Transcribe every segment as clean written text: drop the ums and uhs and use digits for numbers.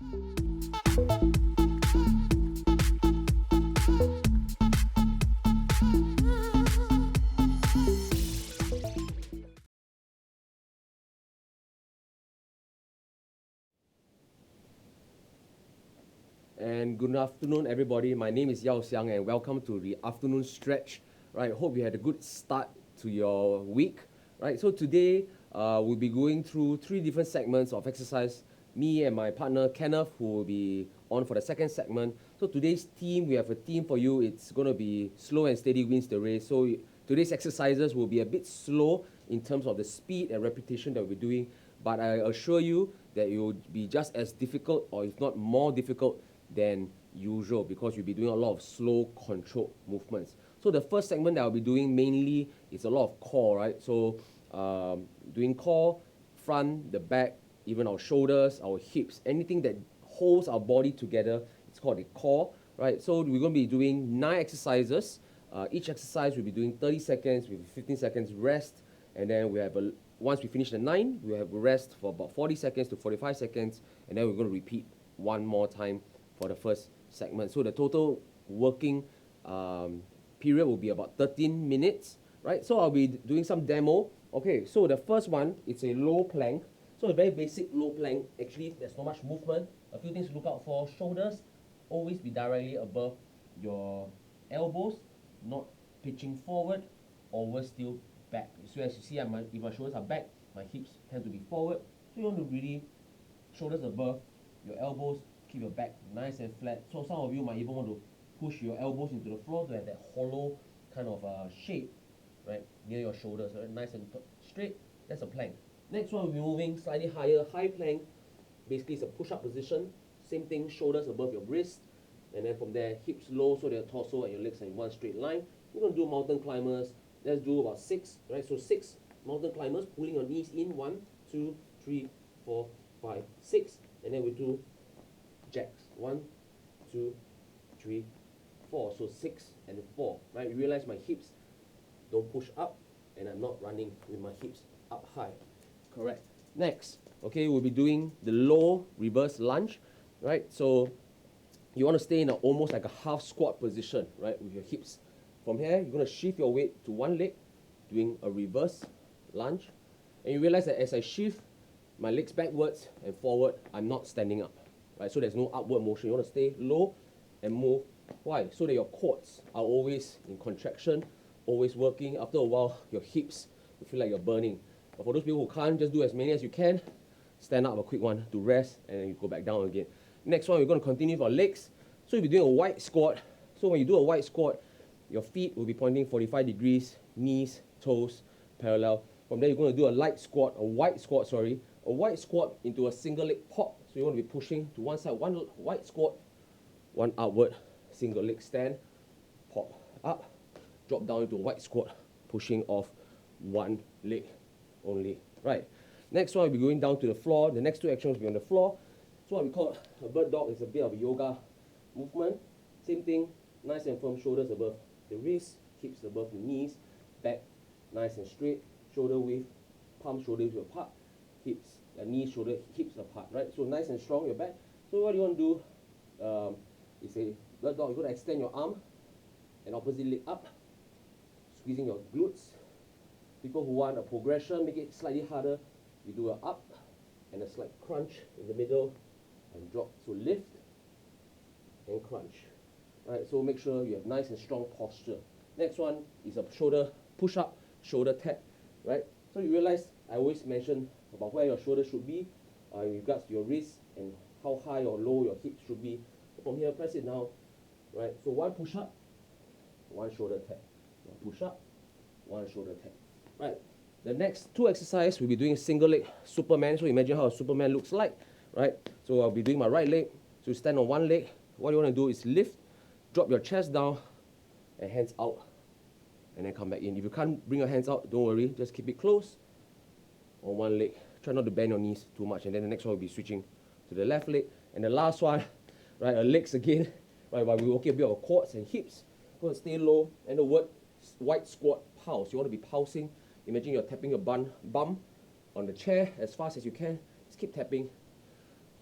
And good afternoon, everybody. My name is Yao Xiang, and welcome to the afternoon stretch. Right, hope you had a good start to your week. Right, so today we'll be going through 3 different segments of exercise. Me and my partner Kenneth, who will be on for the second segment. So today's theme, we have a theme for you. It's going to be slow and steady wins the race. So today's exercises will be a bit slow in terms of the speed and repetition that we're doing, but I assure you that it will be just as difficult, or if not more difficult, than usual, because you'll be doing a lot of slow controlled movements. So the first segment that I'll be doing mainly is a lot of core, right? So doing core, front, the back, even our shoulders, our hips, anything that holds our body together, it's called the core, right? So we're going to be doing 9 exercises. Each exercise we'll be doing 30 seconds with 15 seconds rest, and then we have once we finish the 9, we have a rest for about 40 seconds to 45 seconds, and then we're going to repeat one more time for the first segment. So the total working period will be about 13 minutes, right? So I'll be doing some demo. Okay, so the first one, it's a low plank. So a very basic low plank. Actually, there's not much movement. A few things to look out for. Shoulders, always be directly above your elbows, not pitching forward, always still back. So as you see, if my shoulders are back, my hips tend to be forward. So you want to really, shoulders above your elbows, keep your back nice and flat. So some of you might even want to push your elbows into the floor to have that hollow kind of shape, right, near your shoulders, right? Nice and straight. That's a plank. Next one, we'll be moving slightly higher. High plank, basically it's a push-up position. Same thing, shoulders above your wrist, and then from there, hips low so your torso and your legs are in one straight line. We're going to do mountain climbers. Let's do about 6, right? So 6 mountain climbers, pulling your knees in. 1, 2, 3, 4, 5, 6, and then we do jacks. 1, 2, 3, 4. So 6 and 4, right? You realize my hips don't push up, and I'm not running with my hips up high. Correct. Next, okay, we'll be doing the low reverse lunge, right? So you want to stay in almost like a half squat position, right, with your hips. From here, you're going to shift your weight to one leg, doing a reverse lunge, and you realize that as I shift my legs backwards and forward, I'm not standing up. Right, so there's no upward motion. You want to stay low and move. Why? So that your quads are always in contraction, always working. After a while, your hips, you feel like you're burning. But for those people who can't, just do as many as you can. Stand up a quick one to rest, and then you go back down again. Next one, we're going to continue with our legs. So you'll be doing a wide squat. So when you do a wide squat, your feet will be pointing 45 degrees, knees, toes, parallel. From there, you're going to do a light squat, a wide squat into a single leg pop. So you want to be pushing to one side, one wide squat, one outward, single leg stand, pop up, drop down into a wide squat, pushing off one leg only. Right. Next one, we'll be going down to the floor. The next 2 actions will be on the floor. So what we call a bird dog is a bit of a yoga movement. Same thing, nice and firm, shoulders above the wrists, hips above the knees, back nice and straight, shoulder width, palm shoulder width apart, hips, knees, shoulder, hips apart, right? So nice and strong, your back. So what you want to do is a bird dog. You're going to extend your arm and opposite leg up, squeezing your glutes. People who want a progression, make it slightly harder. You do a up and a slight crunch in the middle and drop. So lift and crunch. Right, so make sure you have nice and strong posture. Next one is a shoulder push-up, shoulder tap, right? So you realize I always mention about where your shoulder should be in regards to your wrist and how high or low your hips should be. So from here, press it down, right? So one push-up, one shoulder tap. One push-up, one shoulder tap, right? The next 2 exercises, we'll be doing single leg Superman. So imagine how a Superman looks like, right? So I'll be doing my right leg. So you stand on one leg. What you want to do is lift, drop your chest down, and hands out, and then come back in. If you can't bring your hands out, don't worry. Just keep it close on one leg. Try not to bend your knees too much. And then the next one will be switching to the left leg. And the last one, right, legs again. Right, while we're working a bit of quads and hips. Go and stay low. And the word wide squat pulse. You want to be pulsing. Imagine you're tapping your bum on the chair as fast as you can. Just keep tapping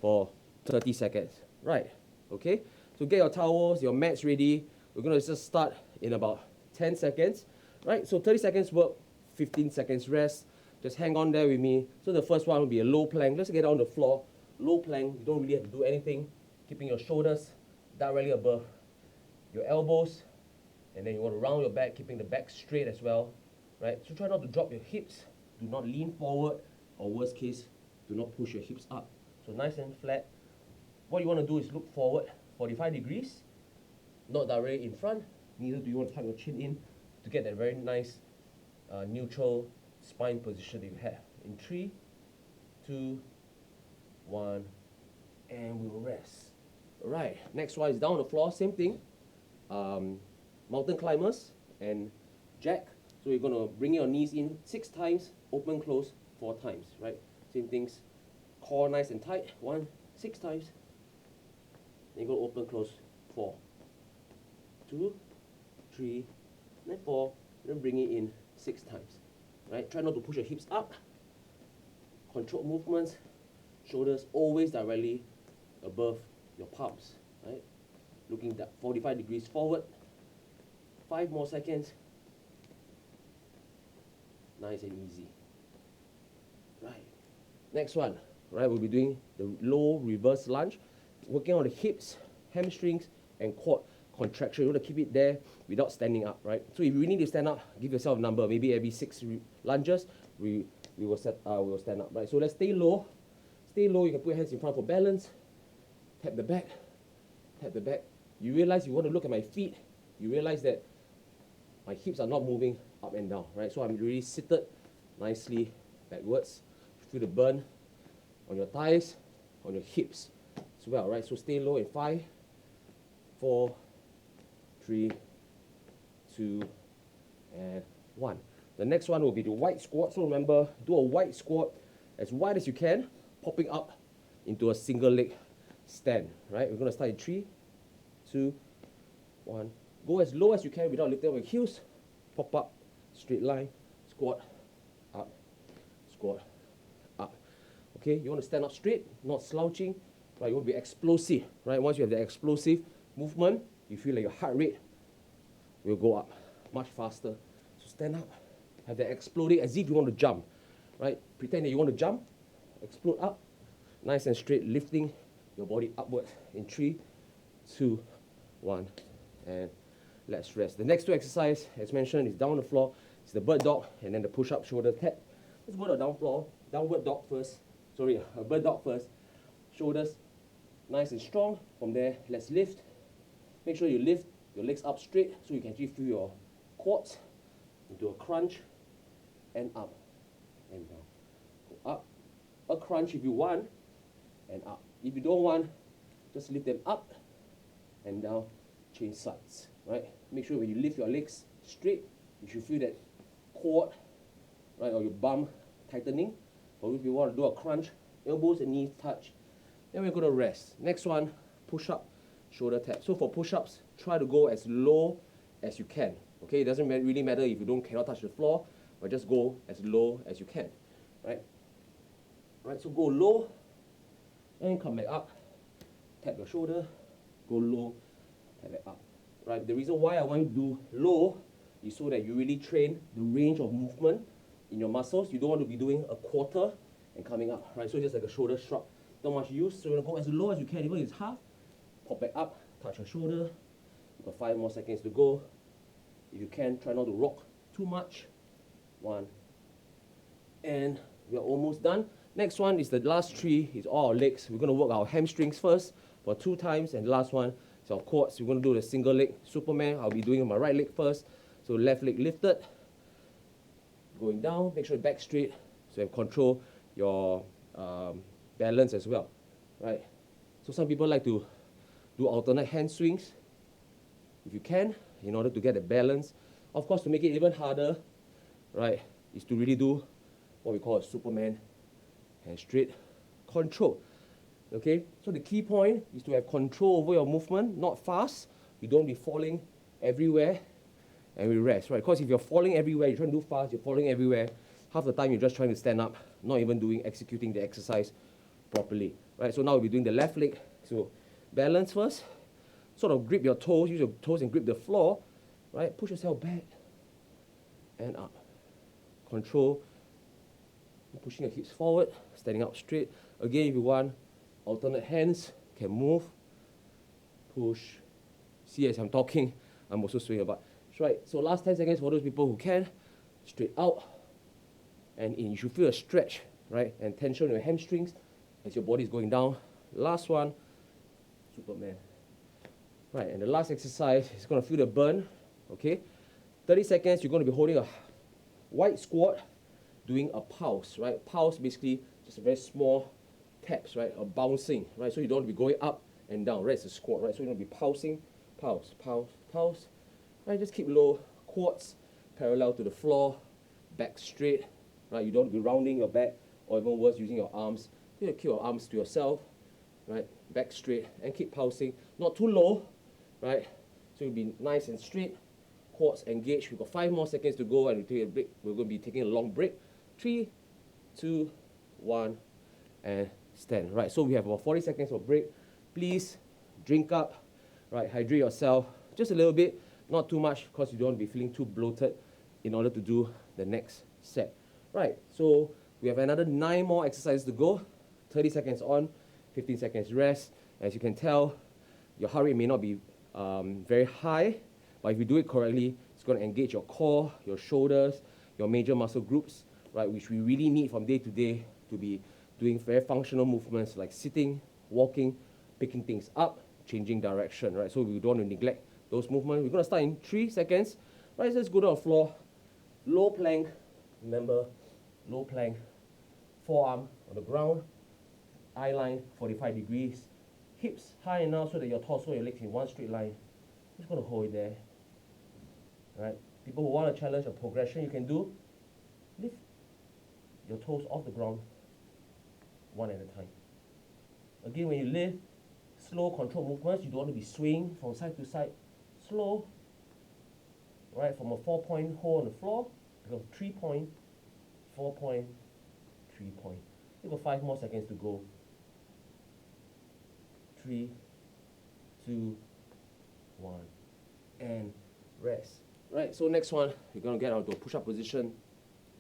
for 30 seconds. Right, okay? So get your towels, your mats ready. We're gonna just start in about 10 seconds, right? So 30 seconds work, 15 seconds rest. Just hang on there with me. So the first one will be a low plank. Let's get on the floor. Low plank, you don't really have to do anything. Keeping your shoulders directly above your elbows. And then you want to round your back, keeping the back straight as well, right? So try not to drop your hips. Do not lean forward, or worst case, do not push your hips up. So nice and flat. What you want to do is look forward 45 degrees, not directly in front. Neither do you want to tuck your chin in to get that very nice neutral spine position that you have. In 3, 2, 1, and we'll rest. All right, next one is down on the floor, same thing. Mountain climbers and jack. So you're gonna bring your knees in 6 times, open, close 4 times, right? Same things, core nice and tight, 1, 6 times. Then you go open, close 4, 2, 3, then 4, then bring it in 6 times, right? Try not to push your hips up. Controlled movements, shoulders always directly above your palms, right? Looking at 45 degrees forward. 5 more seconds. Nice and easy. Right. Next one, right? We'll be doing the low reverse lunge, working on the hips, hamstrings, and quad contraction. You want to keep it there without standing up, right? So if you need to stand up, give yourself a number. Maybe every 6 lunges, we will stand up, right? So let's stay low. Stay low. You can put your hands in front for balance. Tap the back. Tap the back. You realize you want to look at my feet. You realize that my hips are not moving up and down, right? So I'm really seated nicely backwards. Feel the burn on your thighs, on your hips as well, right? So stay low in 5, 4, 3, 2, and 1. The next one will be the wide squat. So remember, do a wide squat as wide as you can, popping up into a single leg stand, right? We're going to start in 3, 2, 1. Go as low as you can without lifting up your heels. Pop up, straight line, squat, up, squat, up. Okay, you want to stand up straight, not slouching, right? You want to be explosive, right? Once you have the explosive movement, you feel like your heart rate will go up much faster. So stand up, have that exploding as if you want to jump, right? Pretend that you want to jump, explode up, nice and straight, lifting your body upwards in 3, 2, 1, and let's rest. The next 2 exercises, as mentioned, is down on the floor. It's the bird dog and then the push-up shoulder tap. Let's go to downward dog first. Sorry, a bird dog first. Shoulders nice and strong. From there, let's lift. Make sure you lift your legs up straight so you can actually feel your quads into a crunch and up and down. Go up, a crunch if you want, and up. If you don't want, just lift them up and down, change sides, right? Make sure when you lift your legs straight, you should feel that quad, right, or your bum tightening. But if you want to do a crunch, elbows and knees touch, then we're going to rest. Next one, push-up, shoulder tap. So for push-ups, try to go as low as you can. Okay, it doesn't really matter if you cannot touch the floor, but just go as low as you can, right? Right, so go low and come back up. Tap your shoulder, go low, tap back up. Right, the reason why I want you to do low is so that you really train the range of movement in your muscles. You don't want to be doing a quarter and coming up, right? So just like a shoulder shrug. Not much use, so you're going to go as low as you can, even if it's half. Pop back up, touch your shoulder. You've got 5 more seconds to go. If you can, try not to rock too much. 1. And we're almost done. Next one is the last 3, is all our legs. We're going to work our hamstrings first for 2 times, and the last one is our quads. We're going to do the single leg Superman. I'll be doing my right leg first. So left leg lifted, going down, make sure your back straight, so you have control your balance as well, right? So some people like to do alternate hand swings, if you can, in order to get the balance. Of course, to make it even harder, right, is to really do what we call a Superman hand straight control. Okay, so the key point is to have control over your movement, not fast. You don't be falling everywhere, and we rest, right? Because if you're falling everywhere, you're trying to do fast, you're falling everywhere, half the time you're just trying to stand up, not even executing the exercise properly, right? So now we'll be doing the left leg So balance first, sort of grip your toes, use your toes and grip the floor, right? Push yourself back and up. Control, pushing your hips forward, standing up straight. Again, if you want, alternate hands, can move, push. See, as I'm talking, I'm also swinging about. Right, so last 10 seconds for those people who can, straight out and in. You should feel a stretch, right? And tension in your hamstrings as your body is going down. Last one, Superman. Right, and the last exercise is going to feel the burn, okay? 30 seconds, you're going to be holding a wide squat, doing a pulse, right? Pulse basically just a very small taps, right? A bouncing, right? So you don't want to be going up and down, right? It's a squat, right? So you're going to be pulsing, pulse, pulse, pulse. Right, just keep low, quads parallel to the floor, back straight, right? You don't want to be rounding your back, or even worse, using your arms. You keep your arms to yourself, right? Back straight, and keep pulsing. Not too low, right? So you'll be nice and straight, quads engaged. We've got 5 more seconds to go, and we'll take a break. We're going to be taking a long break. 3, 2, 1, and stand. Right, so we have about 40 seconds of break. Please drink up, right? Hydrate yourself just a little bit. Not too much, because you don't want to be feeling too bloated in order to do the next set. Right, so we have another 9 more exercises to go. 30 seconds on, 15 seconds rest. As you can tell, your heart rate may not be very high, but if you do it correctly, it's going to engage your core, your shoulders, your major muscle groups, right, which we really need from day to day to be doing very functional movements like sitting, walking, picking things up, changing direction, right? So we don't want to neglect those movements. We're going to start in 3 seconds. Right, so let's go to the floor. Low plank. Remember, low plank. Forearm on the ground. Eye line 45 degrees. Hips high enough so that your torso and your legs in one straight line. Just going to hold it there. Right. People who want to challenge a progression, you can do. Lift your toes off the ground one at a time. Again, when you lift, slow, controlled movements. You don't want to be swaying from side to side. Slow, right, from a 4-point hold on the floor, become 3-point, 4-point, 3-point. You've got 5 more seconds to go. 3, 2, 1, and rest. Right, so next one, you're going to get onto a push-up position.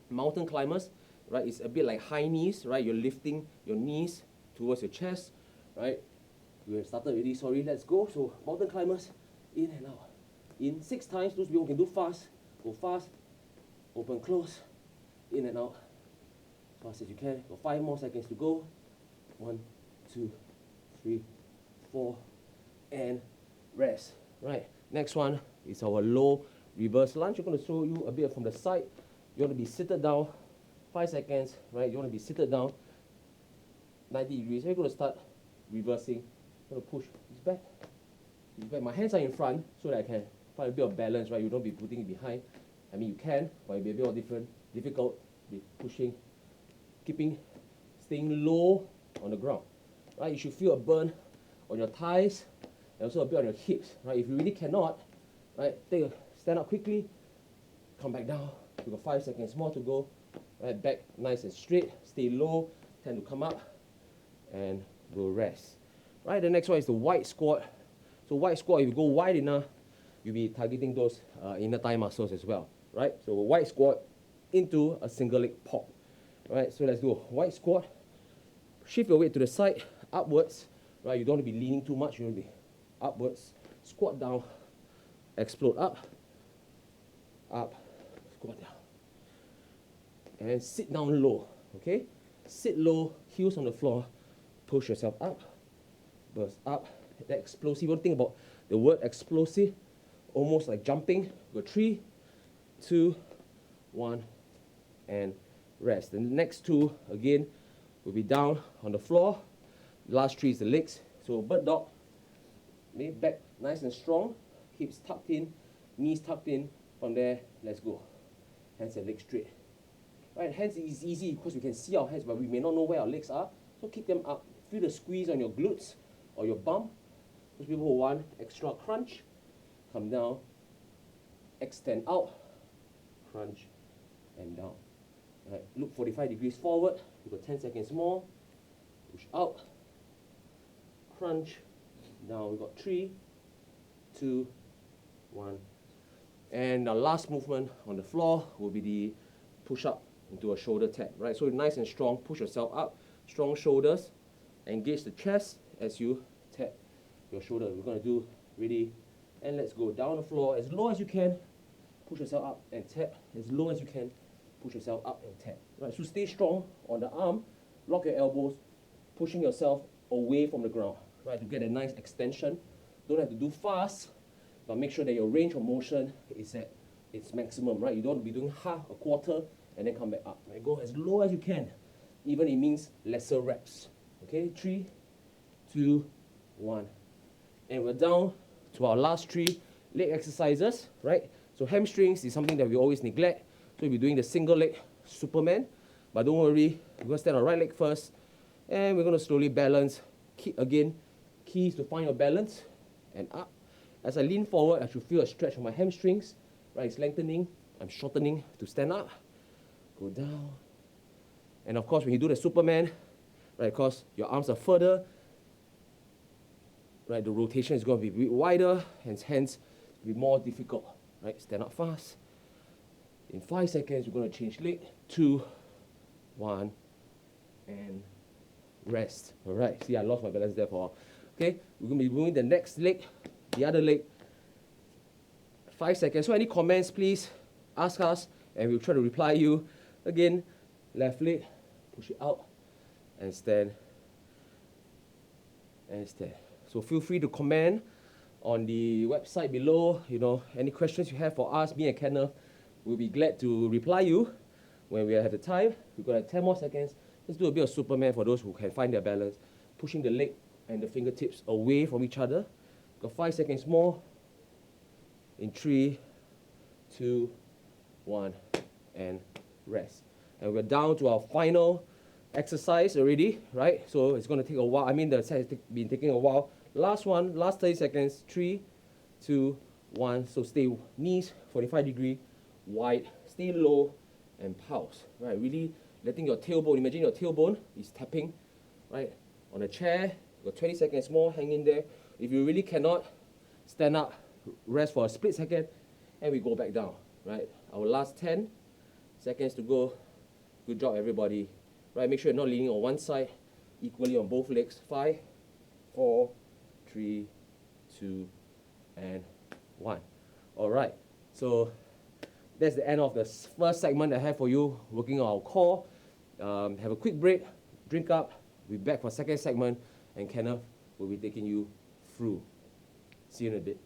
Mountain climbers, right, it's a bit like high knees, right? You're lifting your knees towards your chest, right? We have started already, sorry, let's go. So mountain climbers, in and out. In 6 times, those people can do fast. Go fast, open, close, in and out. Fast as you can. Got 5 more seconds to go. 1, 2, 3, 4, and rest. Right, next one is our low reverse lunge. We're going to show you a bit from the side. You want to be seated down, 5 seconds, right? You want to be seated down, 90 degrees. So you're going to start reversing. I'm going to push this back. My hands are in front so that I can find a bit of balance, right? You don't be putting it behind. I mean, you can, but it'll be a bit more difficult. Be pushing, staying low on the ground, right? You should feel a burn on your thighs and also a bit on your hips, right? If you really cannot, right, stand up quickly, come back down. You've got 5 seconds more to go. Right, back nice and straight, stay low, tend to come up, and we'll rest. Right, the next one is the wide squat. So wide squat, if you go wide enough, you'll be targeting those inner thigh muscles as well, right? So a wide squat into a single leg pop. Right, so let's do a wide squat. Shift your weight to the side, upwards, right? You don't want to be leaning too much, you want to be upwards. Squat down, explode up, squat down. And sit down low, okay? Sit low, heels on the floor, push yourself up, burst up. The explosive, one thing about the word explosive, almost like jumping. Go 3, 2, 1, and rest. And the next 2, again, will be down on the floor. The last 3 is the legs. So bird dog, maybe back nice and strong, hips tucked in, knees tucked in. From there, let's go. Hands and legs straight. Right, hands is easy because we can see our hands, but we may not know where our legs are. So keep them up. Feel the squeeze on your glutes or your bum. Those people who want extra crunch, come down, extend out, crunch, and down. Right, look 45 degrees forward. You've got 10 seconds more. Push out, crunch. Now we've got 3, 2, 1. And the last movement on the floor will be the push-up into a shoulder tap, right? So nice and strong, push yourself up, strong shoulders, engage the chest as you tap your shoulder. We're gonna do ready, and let's go down the floor as low as you can, push yourself up and tap, as low as you can, push yourself up and tap. Right, so stay strong on the arm, lock your elbows, pushing yourself away from the ground, right, to get a nice extension. Don't have to do fast, but make sure that your range of motion is at its maximum, right? You don't want to be doing half, a quarter, and then come back up. Right? Go as low as you can, even it means lesser reps. Okay, 3, 2, 1. And we're down to our last 3 leg exercises, right? So hamstrings is something that we always neglect. So we'll be doing the single leg Superman, but don't worry, we're going to stand on right leg first, and we're going to slowly balance. Again, key is to find your balance, and up. As I lean forward, I should feel a stretch on my hamstrings, right? It's lengthening, I'm shortening to stand up. Go down. And of course, when you do the Superman, right, because your arms are further, right, the rotation is going to be a bit wider, and hence, be more difficult, right? Stand up fast. In 5 seconds, we're going to change leg. 2, 1, and rest. All right, see, I lost my balance there for a while. Okay, we're going to be moving the next leg, the other leg. 5 seconds. So any comments, please ask us, and we'll try to reply you. Again, left leg, push it out, and stand, and stand. So feel free to comment on the website below. You know, any questions you have for us, me and Kenneth, we'll be glad to reply you when we have the time. We've got like 10 more seconds. Let's do a bit of Superman for those who can find their balance. Pushing the leg and the fingertips away from each other. Got 5 seconds more. In 3, 2, 1, and rest. And we're down to our final exercise already, right? So it's going to take a while. I mean, the set has been taking a while. Last one, last 30 seconds. 3, 2, 1. So stay knees 45 degree, wide, stay low, and pulse. Right? Really letting your tailbone. Imagine your tailbone is tapping, right, on a chair. Got 20 seconds more. Hang in there. If you really cannot, stand up, rest for a split second, and we go back down. Right? Our last 10 seconds to go. Good job, everybody. Right? Make sure you're not leaning on one side, equally on both legs. 5, 4, 3, 2, and 1. All right. So that's the end of the first segment I have for you, working on our core. Have a quick break, drink up. We'll be back for second segment, and Kenneth will be taking you through. See you in a bit.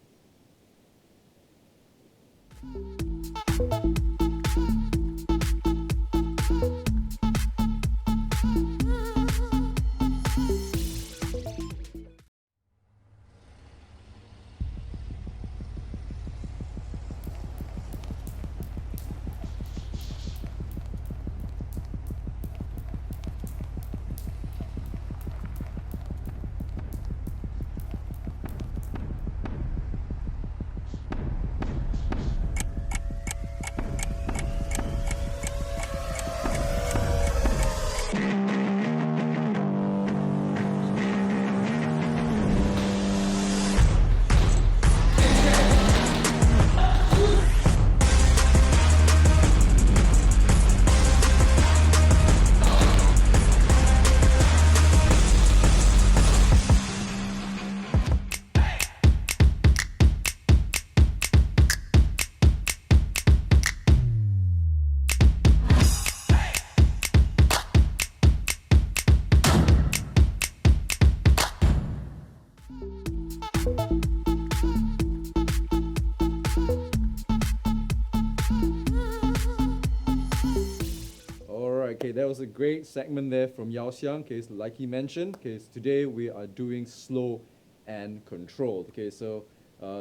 Okay, that was a great segment there from Yao Xiang. Okay, so like he mentioned, okay, so today we are doing slow and controlled. Okay, so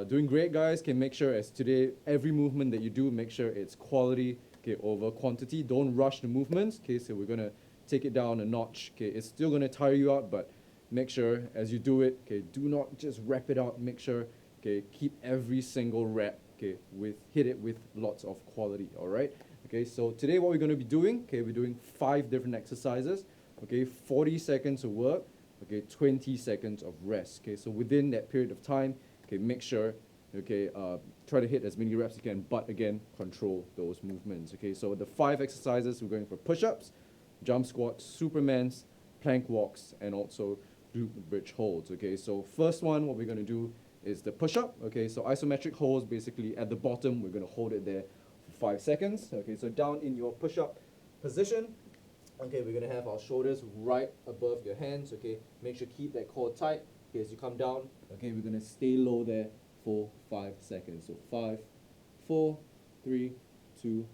doing great, guys. Okay, make sure as today every movement that you do, make sure it's quality, okay, over quantity. Don't rush the movements. Okay, so we're gonna take it down a notch. Okay, it's still gonna tire you out, but make sure as you do it, okay, do not just rep it out. Make sure, okay, keep every single rep, okay, hit it with lots of quality. All right. Okay, so today what we're going to be doing, okay, we're doing 5 different exercises, okay, 40 seconds of work, okay, 20 seconds of rest. Okay, so within that period of time, okay, make sure, okay, try to hit as many reps as you can, but again, control those movements. Okay, so the 5 exercises, we're going for push-ups, jump squats, supermans, plank walks, and also glute bridge holds. Okay, so first one, what we're going to do is the push-up. Okay, so isometric holds, basically at the bottom, we're going to hold it there for 5 seconds. Okay, so down in your push-up position, okay, we're going to have our shoulders right above your hands. Okay, make sure keep that core tight. Okay, as you come down, okay, we're going to stay low there for 5 seconds. So 5, 4, 3, 2,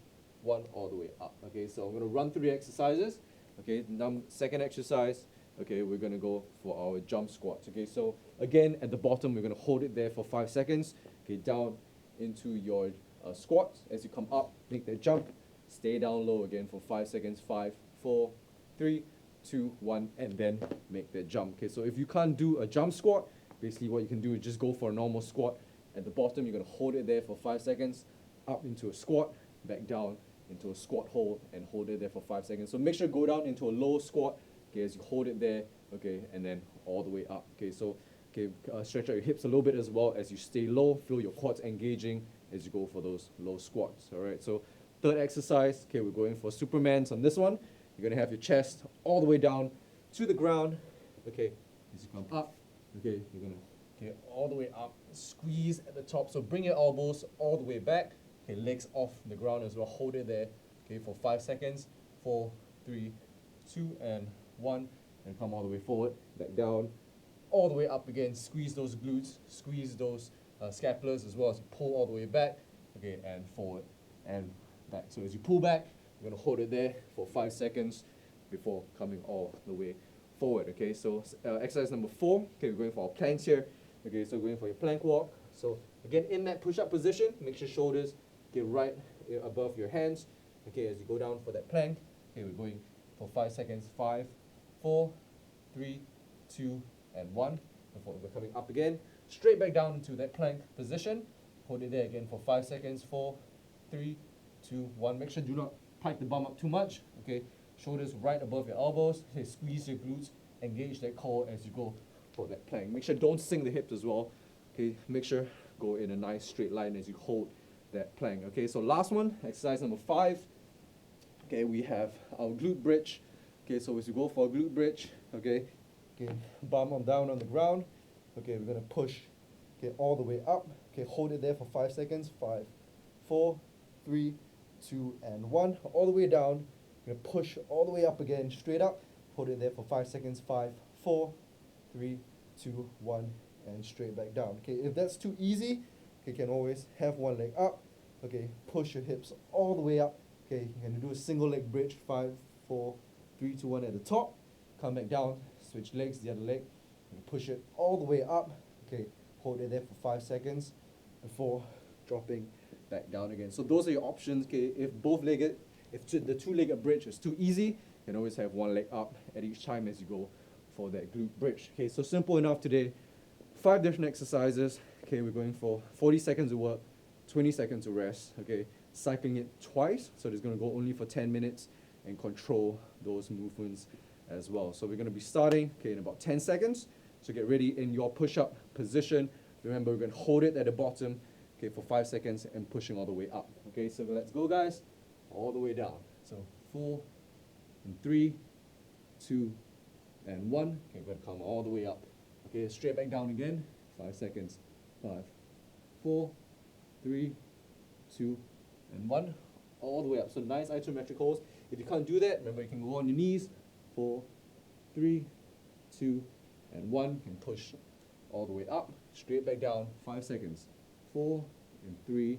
1, all the way up. Okay, so I'm going to run through the exercises. Okay, second exercise, okay, we're going to go for our jump squats. Okay, so again, at the bottom, we're going to hold it there for 5 seconds. Okay, down into your squats. As you come up, make that jump. Stay down low again for 5 seconds. 5, 4, 3, 2, 1, and then make that jump. Okay, so if you can't do a jump squat, basically what you can do is just go for a normal squat. At the bottom, you're going to hold it there for 5 seconds, up into a squat, back down into a squat hold, and hold it there for 5 seconds. So make sure go down into a low squat, okay, as you hold it there, okay, and then all the way up. Okay, so okay, stretch out your hips a little bit as well as you stay low. Feel your quads engaging as you go for those low squats. All right, so third exercise, okay, we're going for Supermans on this one. You're gonna have your chest all the way down to the ground. Okay, as you come up, okay, you're gonna get all the way up, squeeze at the top. So bring your elbows all the way back. Okay, legs off the ground as well. Hold it there. Okay, for 5 seconds. 4, 3, 2, and 1. And come all the way forward, back down, all the way up again. Squeeze those glutes, squeeze those scapulars as well as you pull all the way back. Okay, and forward and back. So as you pull back, you're gonna hold it there for 5 seconds before coming all the way forward. Okay, so exercise number 4. Okay, we're going for our planks here. Okay, so going for your plank walk. So again, in that push-up position, make sure shoulders get right above your hands. Okay, as you go down for that plank. Okay, we're going for 5 seconds. 5, 4, 3, 2, and 1. Before we're coming up again, straight back down into that plank position. Hold it there again for 5 seconds. 4, 3, 2, 1. Make sure do not pike the bum up too much. Okay, shoulders right above your elbows. Okay, squeeze your glutes, engage that core as you go for that plank. Make sure don't sink the hips as well. Okay, make sure go in a nice straight line as you hold that plank. Okay, so last one, exercise number 5. Okay, we have our glute bridge. Okay, so as you go for a glute bridge, okay, bum on down on the ground. Okay, we're gonna push, okay, all the way up. Okay, hold it there for 5 seconds. 5, 4, 3, 2, and 1. All the way down. We're gonna push all the way up again, straight up. Hold it there for 5 seconds. 5, 4, 3, 2, 1, and straight back down. Okay, if that's too easy, okay, you can always have one leg up. Okay, push your hips all the way up. Okay, you're gonna do a single leg bridge. 5, 4, 3, 2, 1 at the top. Come back down, switch legs, the other leg. Push it all the way up. Okay, hold it there for 5 seconds before dropping back down again. So those are your options. Okay, if the two-legged bridge is too easy, you can always have one leg up at each time as you go for that glute bridge. Okay, so simple enough today. 5 different exercises. Okay, we're going for 40 seconds of work, 20 seconds of rest. Okay, cycling it twice, so it's going to go only for 10 minutes and control those movements as well. So we're going to be starting, okay, in about 10 seconds. So get ready in your push-up position. Remember, we're going to hold it at the bottom, okay, for 5 seconds and pushing all the way up. Okay, so let's go, guys, all the way down. So 4, and 3, 2, and 1. Okay, we're going to come all the way up. Okay, straight back down again. 5 seconds. 5, 4, 3, 2, and 1. All the way up. So nice isometric holds. If you can't do that, remember you can go on your knees. 4, 3, 2, and 1. You can push all the way up. Straight back down. 5 seconds. 4, and 3,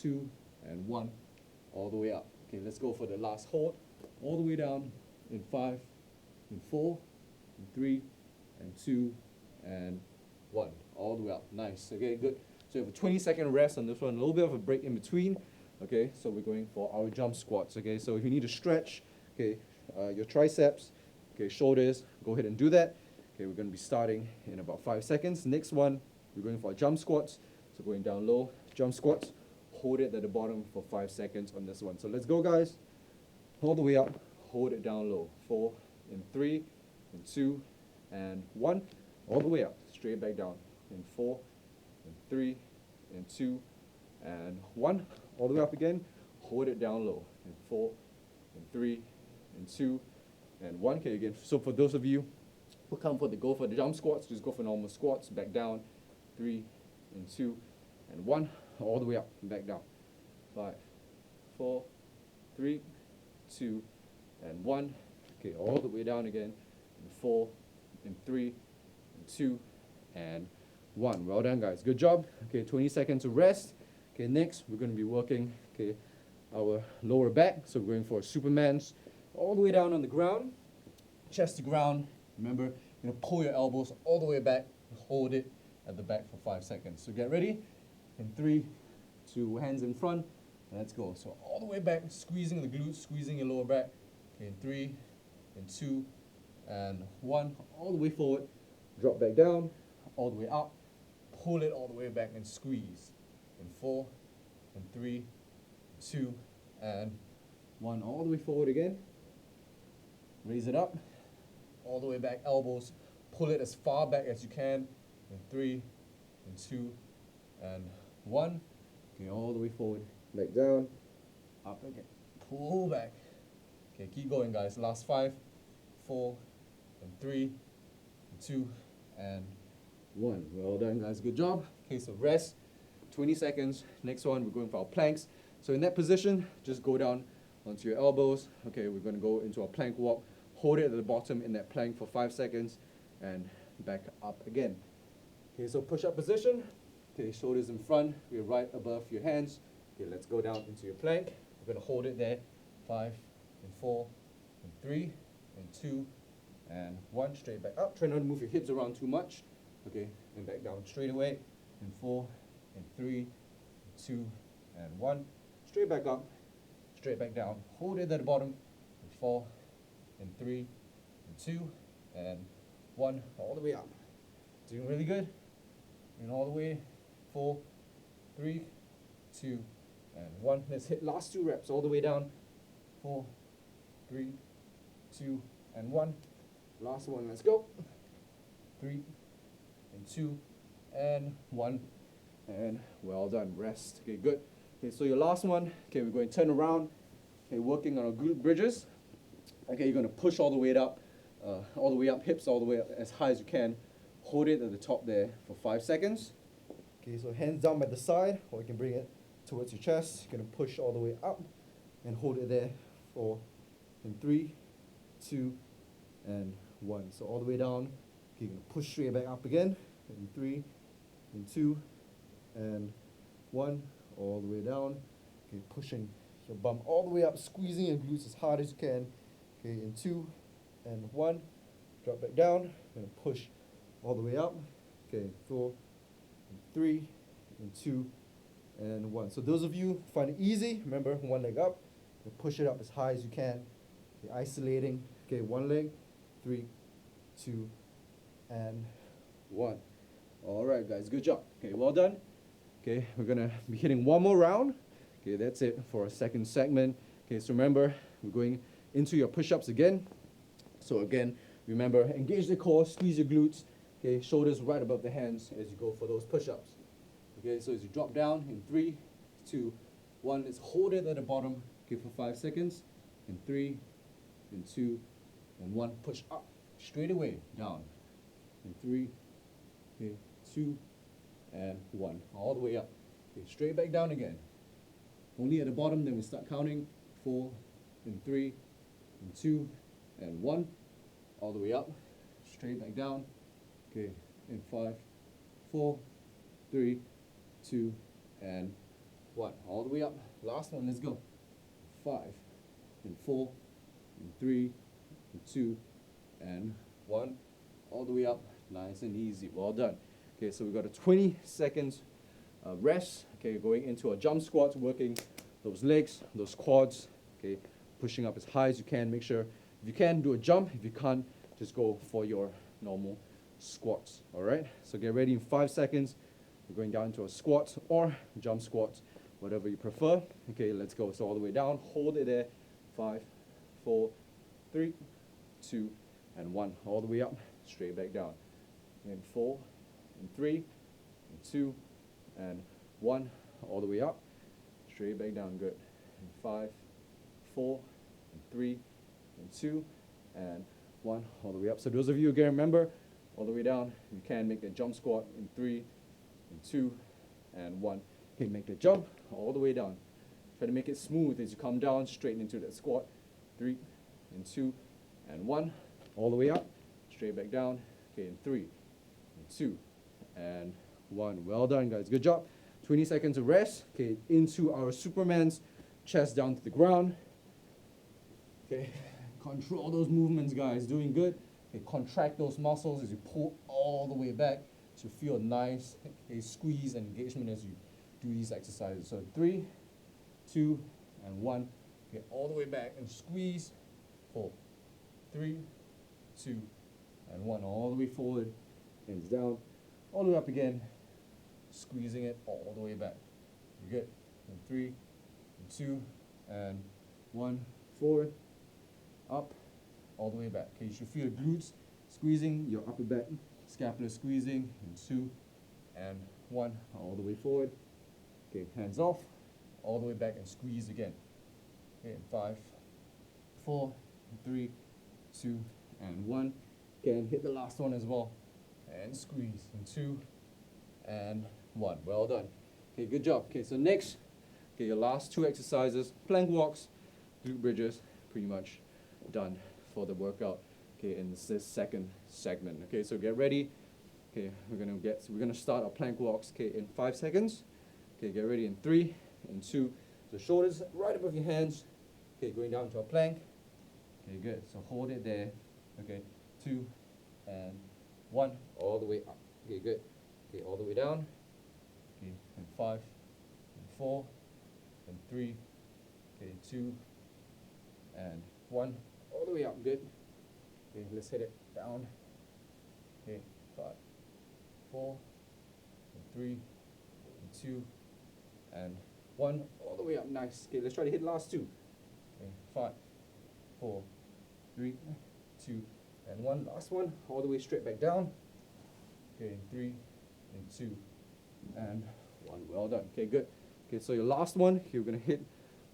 2, and 1. All the way up. Okay, let's go for the last hold. All the way down in 5, and 4, and 3, and 2, and 1. All the way up. Nice. Okay, good. So you have a 20-second rest on this one. A little bit of a break in between. Okay, so we're going for our jump squats. Okay, so if you need to stretch, okay, your triceps, okay, shoulders, go ahead and do that. Okay, we're going to be starting in about 5 seconds. Next one, we're going for jump squats. So going down low, jump squats. Hold it at the bottom for 5 seconds on this one. So let's go, guys. All the way up, hold it down low. 4, and 3, and 2, and 1, all the way up, straight back down, in 4, and 3, and 2, and 1, all the way up again, hold it down low, in 4, and 3, and 2, and 1. Okay, again, so for those of you who go for the jump squats, just go for normal squats, back down, 3, and 2, and 1, all the way up, and back down, 5, 4, 3, 2, and 1. Okay, all the way down again, and 4, and 3, and 2, and 1. Well done, guys. Good job. Okay, 20 seconds of rest. Okay, next we're going to be working, okay, our lower back. So we're going for Superman's all the way down on the ground, chest to ground. Remember, you're going to pull your elbows all the way back, hold it at the back for 5 seconds. So get ready. In 3, 2, hands in front. Let's go. So all the way back, squeezing the glutes, squeezing your lower back. Okay, in 3, and 2, and 1, all the way forward. Drop back down, all the way up. Pull it all the way back and squeeze. In 4, and 3, 2, and 1, all the way forward again. Raise it up, all the way back, elbows. Pull it as far back as you can. In 3, and 2, and 1. Okay, all the way forward. Back down, up again. Pull back. Okay, keep going, guys. Last 5, 4, and 3, and 2, and 1. Well done, guys. Good job. Okay, so rest. 20 seconds. Next one, we're going for our planks. So in that position, just go down onto your elbows. Okay, we're going to go into a plank walk. Hold it at the bottom in that plank for 5 seconds, and back up again. Okay, so push-up position. Okay, shoulders in front. We're right above your hands. Okay, let's go down into your plank. We're going to hold it there. 5, and 4, and 3, and 2, and 1. Straight back up. Try not to move your hips around too much. Okay, and back down straight away. And 4, and 3, and 2, and 1. Straight back up. Straight back down. Hold it at the bottom. And 4, and 3, and 2, and 1. All the way up. Doing really good. And all the way. 4, 3, 2, and 1. Let's hit last 2 reps all the way down. 4, 3, 2, and 1. Last one, let's go. 3, and 2, and 1. And well done, rest. Okay, good. Okay, so your last one, okay, we're going to turn around. Okay, working on our glute bridges. Okay, you're going to push all the way up, hips all the way up as high as you can. Hold it at the top there for 5 seconds. Okay, so hands down by the side, or you can bring it towards your chest. You're going to push all the way up and hold it there for 3, 2, and 1. So all the way down. Okay, you're going to push straight back up again. In 3, and 2, and 1. All the way down. Okay, pushing your bum all the way up, squeezing your glutes as hard as you can. Okay, in 2, and 1. Drop back down. And push all the way up. Okay, 4, and 3, and 2, and 1. So those of you who find it easy, remember, one leg up. And push it up as high as you can. Okay, isolating. Okay, one leg. 3, 2, and 1. All right, guys, good job. Okay, well done. Okay, we're gonna be hitting one more round. Okay, that's it for our second segment. Okay, so remember, we're going into your push-ups again. So again, remember, engage the core, squeeze your glutes. Okay, shoulders right above the hands as you go for those push-ups. Okay, so as you drop down in 3, 2, 1, let's hold it at the bottom. Okay, for 5 seconds. In 3, and 2, and 1. Push up, straight away, down. In 3, okay, 2, and 1. All the way up. Okay, straight back down again. Only at the bottom, then we start counting. 4, and 3, and 2, and 1. All the way up. Straight back down. Okay, in 5, 4, 3, 2, and 1. All the way up. Last one, let's go. 5, and 4, and 3, and 2, and 1. All the way up. Nice and easy. Well done. Okay, so we've got a 20 seconds rest. Okay, going into a jump squats, working those legs, those quads. Okay, pushing up as high as you can. Make sure, if you can, do a jump. If you can't, just go for your normal squats. All right, so get ready in 5 seconds. We're going down to a squat or jump squats, whatever you prefer. Okay, let's go. So all the way down, hold it there. 5, 4, 3, 2, and 1. All the way up, straight back down. And 4, and 3, and 2, and 1, all the way up, straight back down, good. And 5, 4, and 3, and 2, and 1, all the way up. So those of you again, remember, all the way down, you can make the jump squat in 3, and 2, and 1. Okay, make the jump all the way down. Try to make it smooth as you come down, straight into that squat. 3, and 2, and 1, all the way up, straight back down. Okay, in 3, and 2, and 1. Well done, guys. Good job. 20 seconds of rest. Okay, into our Superman's chest down to the ground. Okay, control those movements, guys. Doing good. Okay, contract those muscles as you pull all the way back. So you feel a nice squeeze and engagement as you do these exercises. So 3, 2, and 1. Okay, all the way back and squeeze. Pull. 3, 2, and 1. All the way forward. Hands down. All the way up again. Squeezing it all the way back. You're good. And 3, and 2, and 1. Forward. Up. All the way back. Okay, you should feel your glutes squeezing, your upper back, scapula squeezing. And 2, and 1. All the way forward. Okay, hands off. All the way back and squeeze again. Okay, 5, 4, 3, 2, and 1. Okay, and hit the last one as well. And squeeze. And 2, and 1. Well done. Okay, good job. Okay, so next, okay, your last 2 exercises, plank walks, glute bridges, pretty much done for the workout. Okay, in this second segment. Okay, so get ready. Okay, we're gonna start our plank walks. Okay, in 5 seconds. Okay, get ready in 3, and 2. So shoulders right above your hands. Okay, going down to a plank. Okay, good. So hold it there. Okay, 2, and 1. All the way up. Okay, good. Okay, all the way down. Okay, and 5, and 4, and 3. Okay, 2, and 1. All the way up. Good. Okay, let's hit it down. Okay, 5, 4, and 3, and 2, and 1. All the way up. Nice. Okay, let's try to hit the last 2. Okay, 5, 4, 3, 2, and 1. Last one. All the way straight back down. Okay, 3, and 2, and 1. Well done. Okay, good. Okay, so your last one, you're gonna hit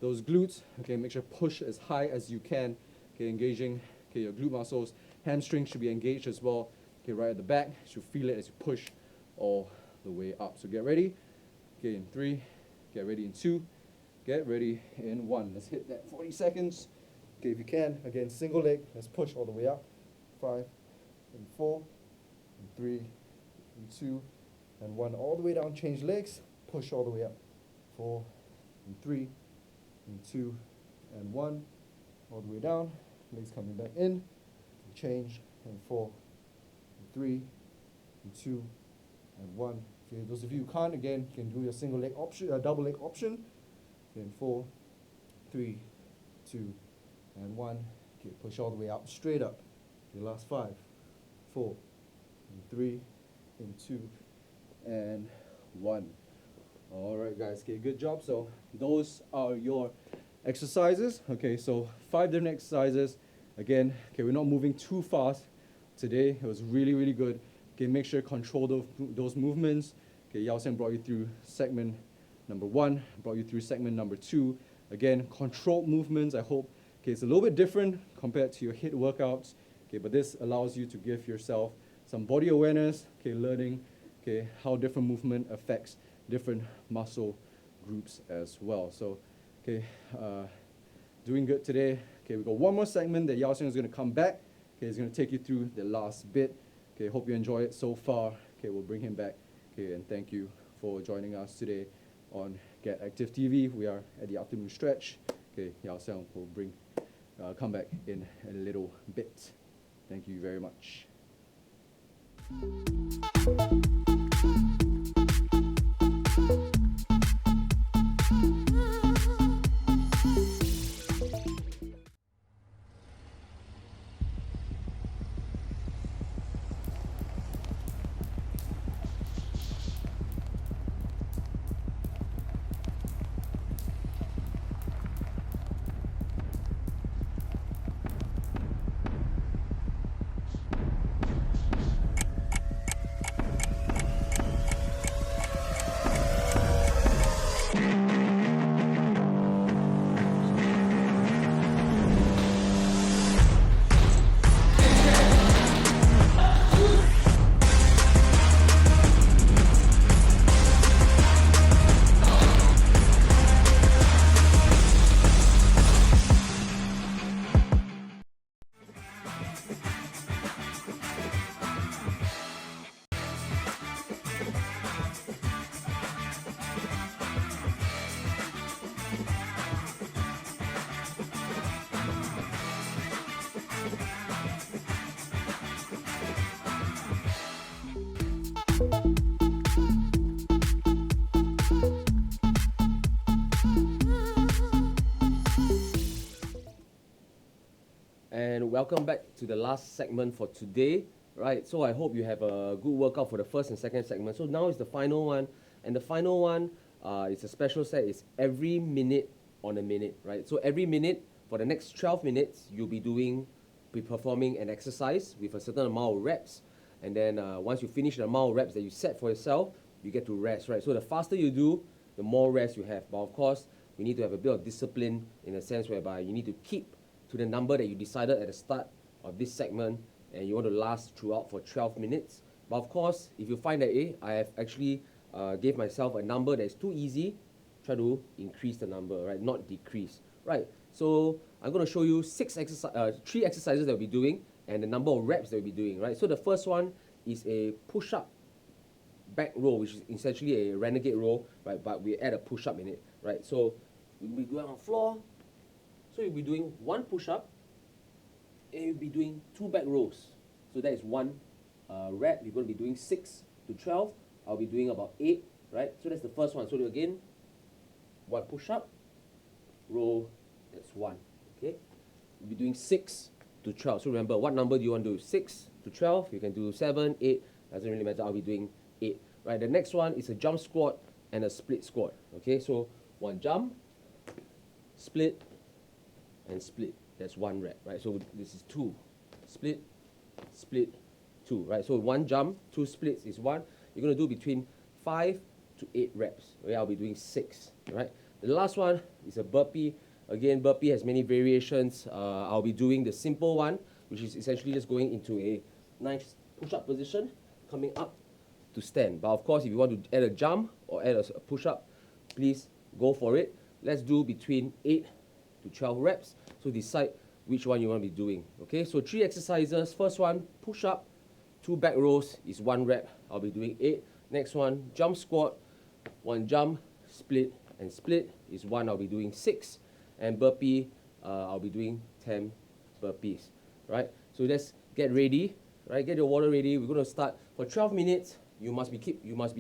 those glutes. Okay, make sure push as high as you can. Okay, engaging. Okay, your glute muscles, hamstrings should be engaged as well. Okay, right at the back, you should feel it as you push all the way up. So get ready. Okay, in 3, get ready in 2, get ready in 1. Let's hit that 40 seconds. Okay, if you can, again, single leg, let's push all the way up. 5, and 4, and 3, and 2, and 1. All the way down, change legs, push all the way up. 4, and 3, and 2, and 1. All the way down, legs coming back in, change, and 4, and 3, and 2, and 1. Okay, those of you who can't, again, you can do your single leg option, double leg option. Okay, 4, 3, 2, and 1. Okay, push all the way up, straight up. Okay, last 5, 4, and 3, and 2, and 1. All right, guys. Okay, good job. So those are your exercises. Okay, so 5 different exercises. Again, okay, we're not moving too fast today. It was really, really good. Okay, make sure you control those movements. Okay, Yao Xiang brought you through segment number 1, brought you through segment number 2. Again, controlled movements, I hope. Okay, it's a little bit different compared to your HIIT workouts. Okay, but this allows you to give yourself some body awareness. Okay, learning, okay, how different movement affects different muscle groups as well. So, okay, doing good today. Okay, we got one more segment that Yao Xiang is going to come back. Okay, he's going to take you through the last bit. Okay, hope you enjoy it so far. Okay, we'll bring him back. Okay, and thank you for joining us today on Get Active TV. We are at the afternoon stretch. Okay, Yao Xiang will come back in a little bit. Thank you very much. welcome back to the last segment for today, right? So I hope you have a good workout for the first and second segment. So now is the final one, and the final one is a special set. It's every minute on a minute, right? So every minute for the next 12 minutes, you'll be performing an exercise with a certain amount of reps, and then once you finish the amount of reps that you set for yourself, you get to rest, right? So the faster you do, the more rest you have. But of course, we need to have a bit of discipline in a sense whereby you need to keep to the number that you decided at the start of this segment, and you want to last throughout for 12 minutes. But of course, if you find that I have actually gave myself a number that is too easy, try to increase the number, right? Not decrease, right? So I'm going to show you 3 exercises that we'll be doing and the number of reps that we'll be doing, right? So the first one is a push-up back row, which is essentially a renegade row, right? But we add a push-up in it, right? So we'll be going on the floor. So you'll be doing 1 push-up, and you'll be doing 2 back rows. So that is 1 rep. You're going to be doing 6 to 12. I'll be doing about 8, right? So that's the first one. So again, 1 push-up, row, that's 1, okay? You'll be doing 6 to 12. So remember, what number do you want to do? 6 to 12. You can do 7, 8. Doesn't really matter. I'll be doing 8, right? The next one is a jump squat and a split squat, okay? So 1 jump, split, and split. That's 1 rep, right? So this is 2. Split, split, 2, right? So 1 jump, 2 splits is 1. You're going to do between 5 to 8 reps. Okay, I'll be doing 6, right? The last one is a burpee. Again, burpee has many variations. I'll be doing the simple one, which is essentially just going into a nice push-up position, coming up to stand. But of course, if you want to add a jump or add a push-up, please go for it. Let's do between 8 to 12 reps. So decide which one you want to be doing. Okay, so 3 exercises. First one, push up, 2 back rows is 1 rep. I'll be doing 8. Next one, jump squat, 1 jump, split, and split is 1. I'll be doing 6. And burpee, I'll be doing 10 burpees. Right? So let's get ready. Right? Get your water ready. We're going to start for 12 minutes. You must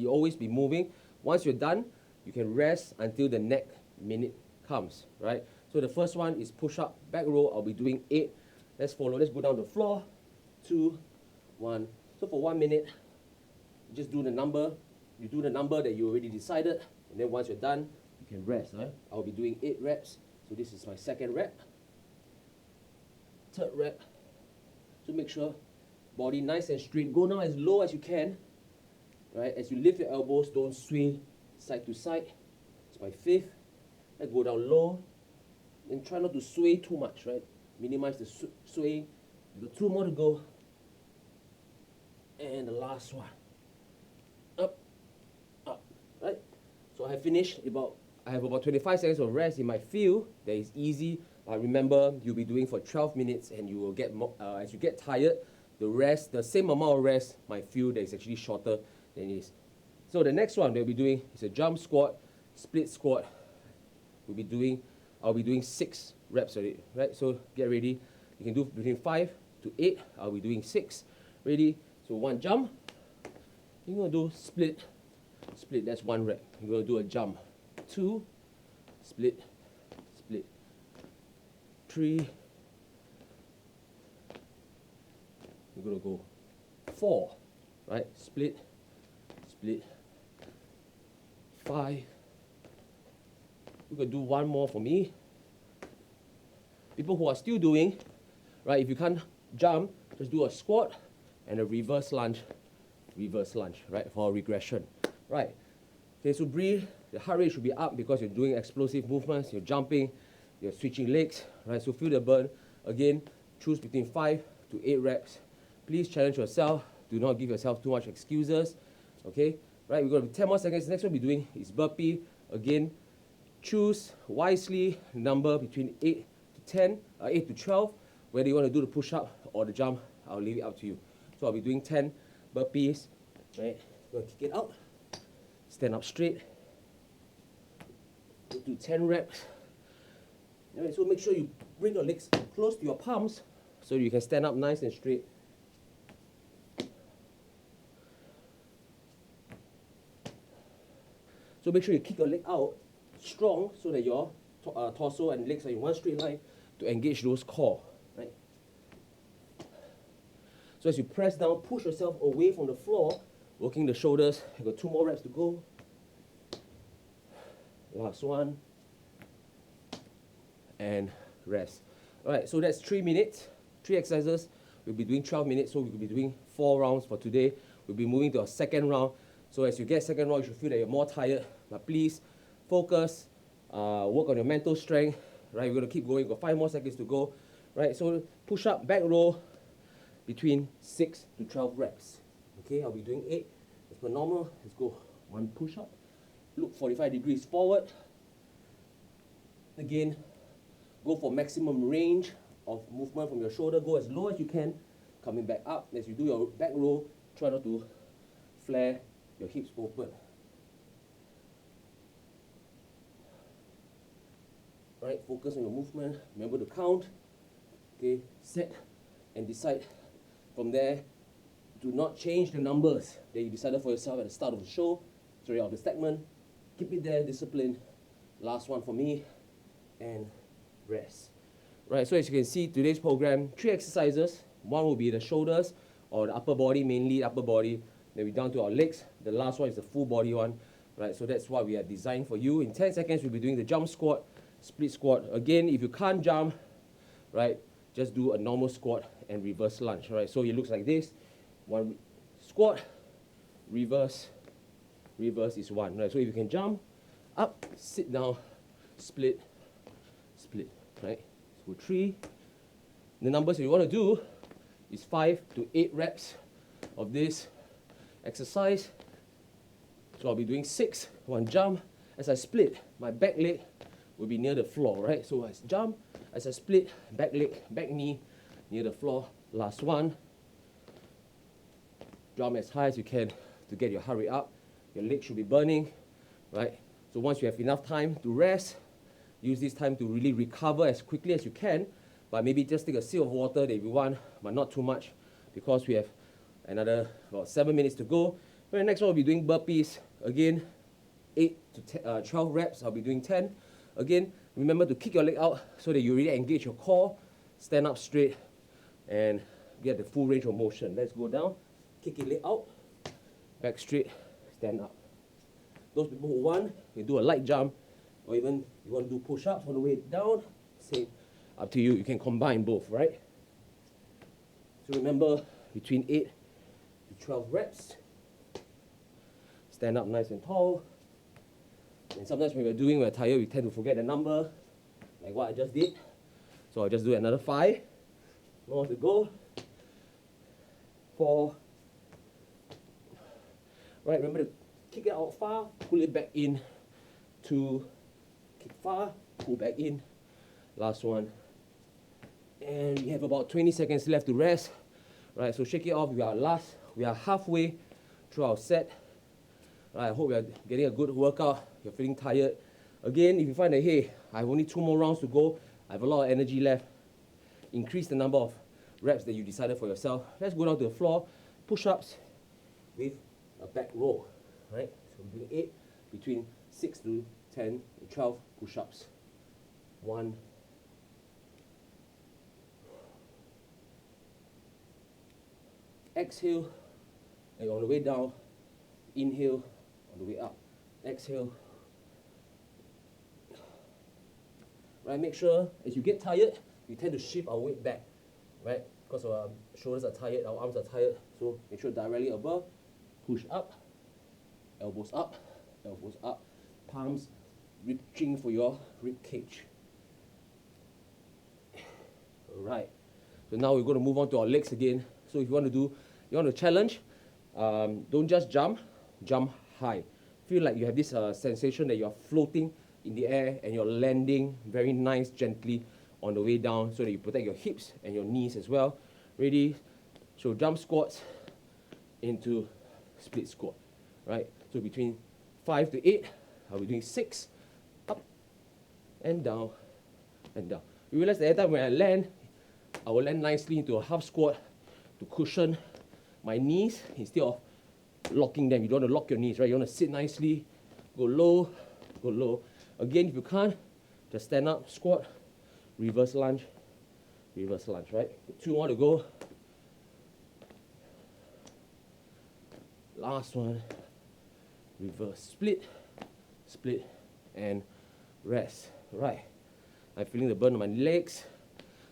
always be moving. Once you're done, you can rest until the next minute comes. Right? So the first one is push up, back row. I'll be doing 8. Let's follow. Let's go down the floor. 2, 1. So for 1 minute, just do the number. You do the number that you already decided, and then once you're done, you can rest. Right? I'll be doing 8 reps. So this is my second rep. Third rep. So make sure body nice and straight. Go down as low as you can. Right? As you lift your elbows, don't sway side to side. It's my 5th. Let's go down low. And try not to sway too much, right? Minimize the swaying. You've got 2 more to go. And the last one. Up, up, right? So I have finished I have about 25 seconds of rest. You might feel that it's easy. Remember, you'll be doing for 12 minutes, and you will get more, as you get tired, the same amount of rest might feel that it's actually shorter than it is. So the next one that we'll be doing is a jump squat, split squat. I'll be doing 6 reps already, right? So get ready. You can do between 5 to 8. I'll be doing 6. Ready? So 1 jump. You're going to do split. Split, that's 1 rep. You're going to do a jump. 2, split, split. 3. You're going to go 4, right? Split, split. 5. We're going to do 1 more for me. People who are still doing, right, if you can't jump, just do a squat and a reverse lunge, right, for regression, right. Okay, so breathe. The heart rate should be up because you're doing explosive movements, you're jumping, you're switching legs, right, so feel the burn. Again, choose between 5 to 8 reps. Please challenge yourself. Do not give yourself too much excuses, okay, right, we're going to 10 more seconds. Next one we'll be doing is burpee. Again, choose wisely number between 8 to 12. Whether you want to do the push-up or the jump, I'll leave it up to you. So I'll be doing 10 burpees, right? Go kick it out. Stand up straight. Do 10 reps. All right, so make sure you bring your legs close to your palms so you can stand up nice and straight. So make sure you kick your leg out strong so that your torso and legs are in one straight line to engage those core, right? So as you press down, push yourself away from the floor, working the shoulders. You got 2 more reps to go. Last one. And rest. All right, so that's 3 minutes, 3 exercises. We'll be doing 12 minutes, so we'll be doing 4 rounds for today. We'll be moving to our second round. So as you get second round, you should feel that you're more tired. But please focus, work on your mental strength. Right, we're gonna keep going. We've got 5 more seconds to go. Right, so push up, back row, between 6 to 12 reps. Okay, I'll be doing 8 as per normal. Let's go. 1 push up. Look 45 degrees forward. Again, go for maximum range of movement from your shoulder. Go as low as you can. Coming back up. As you do your back row, try not to flare your hips open. Right, focus on your movement. Remember to count. Okay, set and decide. From there, do not change the numbers that you decided for yourself at the start of the show. Sorry, of the segment. Keep it there, discipline. Last one for me, and rest. Right, so as you can see, today's program, 3 exercises. 1 will be the shoulders or the upper body, mainly upper body. Then we're down to our legs. The last one is the full body one. Right, so that's what we are designed for you. In 10 seconds, we'll be doing the jump squat, split squat. Again, if you can't jump, right, just do a normal squat and reverse lunge. Right, so it looks like this. 1 squat, reverse, reverse is 1. Right, so if you can jump, up, sit down, split, split. Right, so 3. The numbers you want to do is 5 to 8 reps of this exercise. So I'll be doing 6, 1 jump. As I split, my back leg will be near the floor, right? So as I jump, as I split, back leg, back knee near the floor. Last one. Jump as high as you can to get your heart rate up. Your leg should be burning, right? So once you have enough time to rest, use this time to really recover as quickly as you can. But maybe just take a sip of water if you want, but not too much, because we have another about 7 minutes to go. The next one, we'll be doing burpees. Again, 8 to 12 reps. I'll be doing 10. Again, remember to kick your leg out so that you really engage your core. Stand up straight and get the full range of motion. Let's go down. Kick your leg out. Back straight. Stand up. Those people who want, you do a light jump, or even you want to do push-ups on the way down. Same. Up to you. You can combine both, right? So remember, between 8 to 12 reps. Stand up nice and tall. And sometimes when we're tired, we tend to forget the number, like what I just did. So I'll just do another 5. More to go. 4. Right, remember to kick it out far, pull it back in. 2. Kick far, pull back in. Last one. And we have about 20 seconds left to rest. Right, so shake it off. We are halfway through our set. Right, I hope you are getting a good workout. You're feeling tired. Again, if you find that, hey, I have only 2 more rounds to go, I have a lot of energy left, increase the number of reps that you decided for yourself. Let's go down to the floor. Push-ups with a back row. Right, so we're doing 8, between 6 to 10 to 12 push-ups. 1. Exhale, and on the way down, inhale, on the way up. Exhale. Right, make sure as you get tired, we tend to shift our weight back, right? Because our shoulders are tired, our arms are tired. So make sure directly above, push up, elbows up, palms reaching for your rib cage. Alright, so now we're going to move on to our legs again. So if you want to challenge, don't just jump high. Feel like you have this sensation that you're floating in the air and you're landing very nice, gently on the way down so that you protect your hips and your knees as well. Ready? So jump squats into split squat, right? So between 5 to 8, I'll be doing 6, up and down and down. You realize that every time when I land, I will land nicely into a half squat to cushion my knees instead of locking them. You don't want to lock your knees, right? You want to sit nicely, go low, go low. Again, if you can't, just stand up, squat, reverse lunge, right? 2 more to go. Last one, reverse, split, split, and rest. Right, I'm feeling the burn on my legs.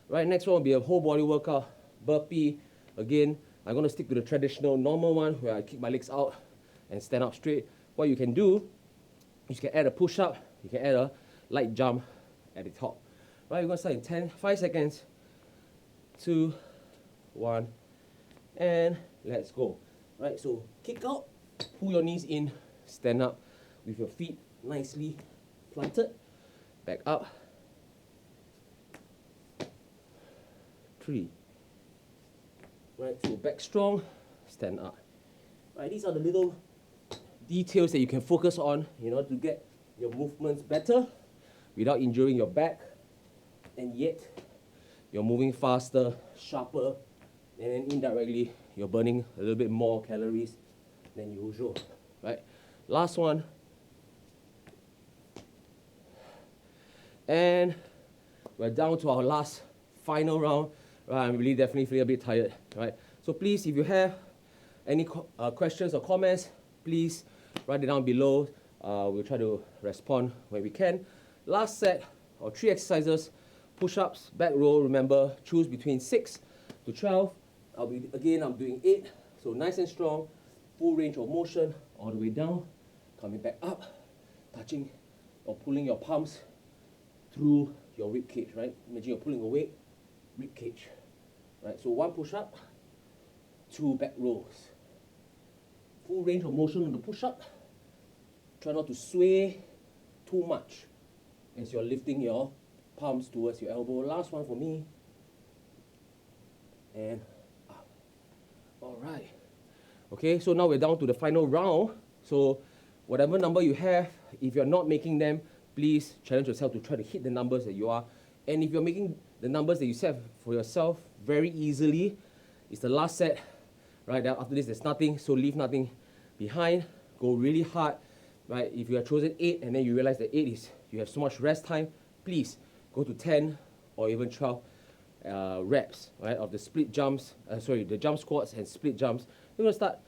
Right, next one will be a whole body workout, burpee. Again, I'm gonna stick to the traditional normal one where I kick my legs out and stand up straight. What you can do, you can add a push-up, you can add a light jump at the top. Right, we're gonna start in 5 seconds, 2, 1, and let's go. Right, so kick out, pull your knees in, stand up with your feet nicely planted, back up, 3. Right, so back strong, stand up. Right, these are the little details that you can focus on in order to get your movements better without injuring your back, and yet you're moving faster, sharper, and then indirectly you're burning a little bit more calories than usual. Right, last one, and we're down to our last final round. Right, I'm really definitely feeling a bit tired. Right, so please, if you have any questions or comments, please write it down below. We'll try to respond when we can. Last set or 3 exercises: push-ups, back row. Remember, choose between 6 to 12. I'm doing 8. So nice and strong, full range of motion all the way down, coming back up, touching or pulling your palms through your rib cage. Right, imagine you're pulling away rib cage. Right, so 1 push-up, 2 back rows. Full range of motion on the push-up. Try not to sway too much as you're lifting your palms towards your elbow. Last one for me. And up. All right. Okay, so now we're down to the final round. So whatever number you have, if you're not making them, please challenge yourself to try to hit the numbers that you are. And if you're making the numbers that you set for yourself very easily, it's the last set. Right, after this there's nothing, so leave nothing behind. Go really hard. Right, if you have chosen 8 and then you realize that 8 is, you have so much rest time, please go to 10 or even 12 reps, right, of the split jumps, the jump squats and split jumps. We're gonna start,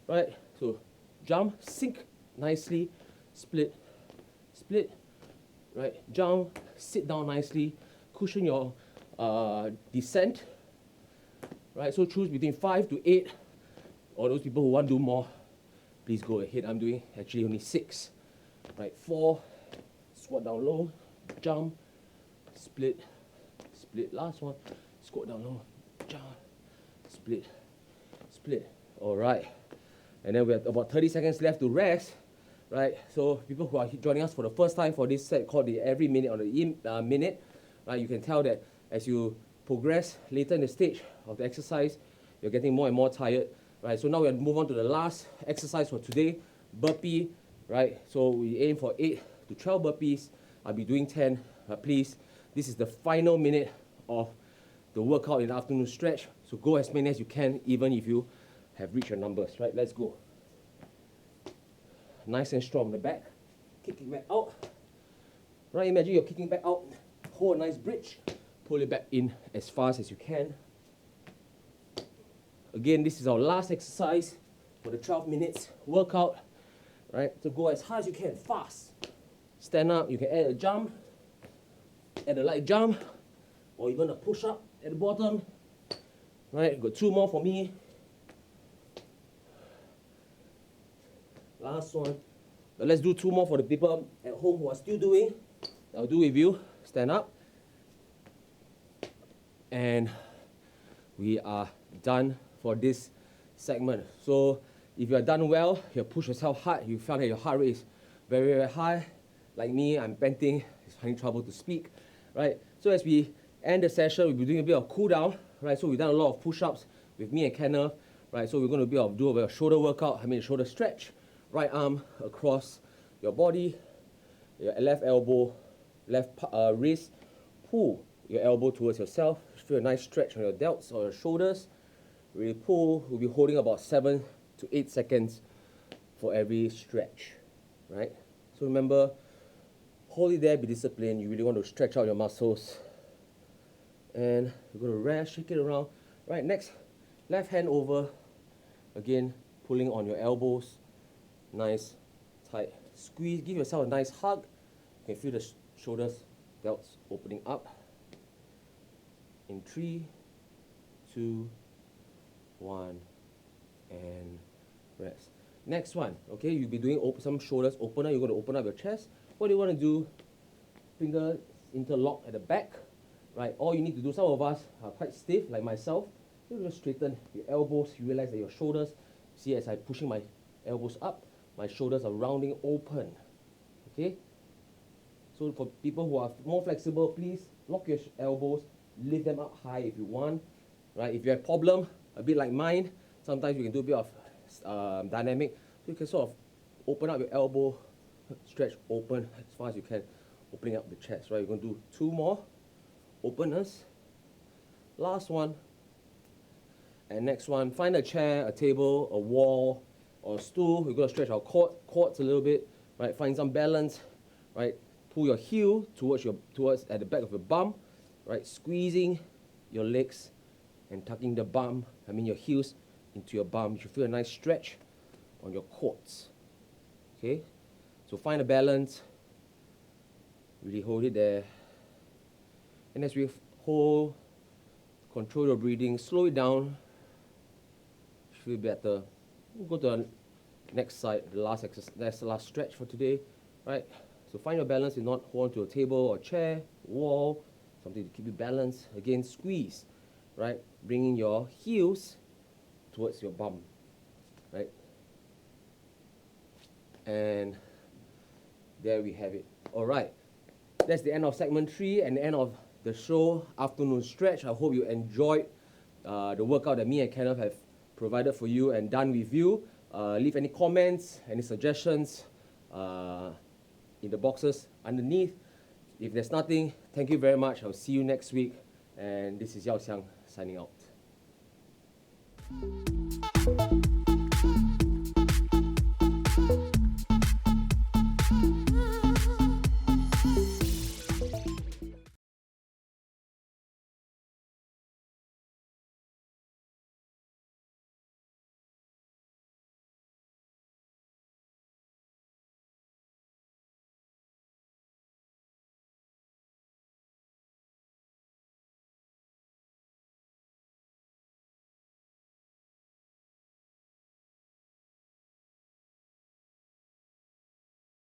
right, so jump, sink nicely, split, split, right, jump, sit down nicely, cushion your descent, right, so choose between 5 to 8, or those people who want to do more, please go ahead. I'm doing actually only 6, right, 4, squat down low, jump, split, split, last one, squat down low, jump, split, split, all right, and then we have about 30 seconds left to rest, right, so people who are joining us for the first time for this set called the every minute or the minute, right, you can tell that as you progress later in the stage of the exercise, you're getting more and more tired, right, so now we'll move on to the last exercise for today, burpee, right, so we aim for 8 to 12 burpees. I'll be doing 10, but please, this is the final minute of the workout in the afternoon stretch, so go as many as you can, even if you have reached your numbers, right, let's go. Nice and strong on the back, kicking back out, right, imagine you're kicking back out, hold a nice bridge, pull it back in as fast as you can. Again, this is our last exercise for the 12 minutes workout, right, so go as hard as you can, fast. Stand up, you can add a jump, add a light jump, or even a push-up at the bottom. Right, got 2 more for me. Last one. But let's do 2 more for the people at home who are still doing. I'll do with you. Stand up. And we are done for this segment. So if you are done well, you push yourself hard, you feel that your heart rate is very, very high. Like me, I'm panting, it's finding trouble to speak, right? So as we end the session, we'll be doing a bit of cool down, right? So we've done a lot of push-ups with me and Kenneth, right? So we're going to do a bit of shoulder workout, shoulder stretch, right arm across your body, your left elbow, left wrist, pull your elbow towards yourself, feel a nice stretch on your delts or your shoulders, really pull. We'll be holding about 7 to 8 seconds for every stretch, right? So remember, hold it there, be disciplined. You really want to stretch out your muscles. And you're going to rest, shake it around. Right, next, left hand over. Again, pulling on your elbows, nice, tight. Squeeze, give yourself a nice hug. You can feel the shoulders, delts opening up. In 3, 2, 1, and rest. Next one, okay, you'll be doing some shoulders opener. You're going to open up your chest. What do you want to do? Fingers interlock at the back, right? All you need to do, some of us are quite stiff, like myself. You just straighten your elbows. You realize that your shoulders, see as I'm pushing my elbows up, my shoulders are rounding open, okay? So for people who are more flexible, please lock your elbows, lift them up high if you want, right? If you have problem, a bit like mine, sometimes you can do a bit of dynamic. So you can sort of open up your elbow, stretch open as far as you can, opening up the chest, right? You're going to do 2 more openers. Last one. And next one, find a chair, a table, a wall, or a stool. We're going to stretch our quads a little bit, right? Find some balance, right? Pull your heel towards at the back of your bum, right? Squeezing your legs and tucking your heels into your bum. You should feel a nice stretch on your quads. Okay? So find a balance. Really hold it there. And as we hold, control your breathing, slow it down. Feel better. We'll go to the next side, the last exercise. That's the last stretch for today, right? So find your balance. If not, hold on to a table or chair, wall, something to keep you balanced. Again, squeeze, right? Bringing your heels towards your bum, right? And there we have it. All right, that's the end of segment 3 and the end of the show, afternoon stretch. I hope you enjoyed the workout that me and Kenneth have provided for you and done with you. Leave any comments, any suggestions in the boxes underneath. If there's nothing, thank you very much. I'll see you next week. And this is Yao Xiang signing out.